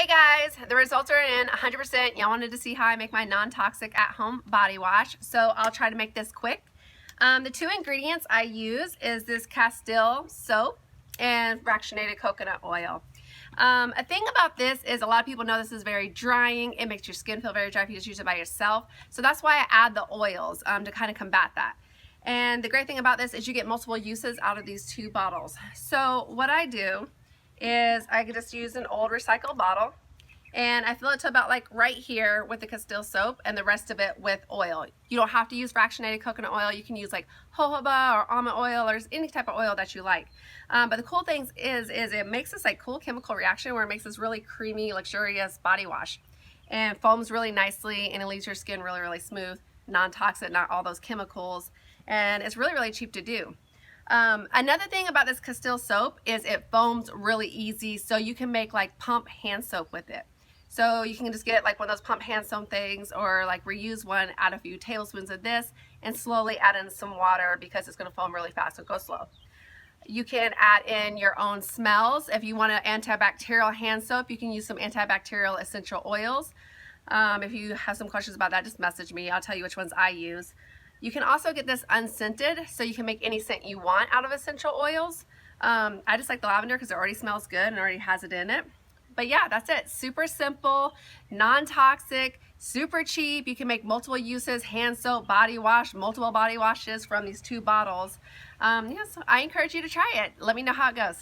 Hey guys, the results are in 100%. Y'all wanted to see how I make my non-toxic at-home body wash, so I'll try to make this quick. The two ingredients I use is this Castile Soap and Fractionated Coconut Oil. A thing about this is a lot of people know this is very drying. It makes your skin feel very dry if you just use it by yourself. So that's why I add the oils to kind of combat that. And the great thing about this is you get multiple uses out of these two bottles. So what I do is I could just use an old recycled bottle and I fill it to about like right here with the Castile soap and the rest of it with oil. You don't have to use fractionated coconut oil. You can use like jojoba or almond oil or any type of oil that you like. But the cool thing is it makes this like cool chemical reaction where it makes this really creamy, luxurious body wash and foams really nicely and it leaves your skin really, really smooth, non-toxic, not all those chemicals, and it's really, really cheap to do. Another thing about this Castile soap is it foams really easy, so you can make like pump hand soap with it. So you can just get like one of those pump hand soap things or like reuse one, add a few tablespoons of this and slowly add in some water because it's going to foam really fast, so go slow. You can add in your own smells. If you want an antibacterial hand soap, you can use some antibacterial essential oils. If you have some questions about that, just message me. I'll tell you which ones I use. You can also get this unscented, so you can make any scent you want out of essential oils. I just like the lavender because it already smells good and already has it in it. But yeah, that's it. Super simple, non-toxic, super cheap. You can make multiple uses, hand soap, body wash, multiple body washes from these two bottles. Yeah, so I encourage you to try it. Let me know how it goes.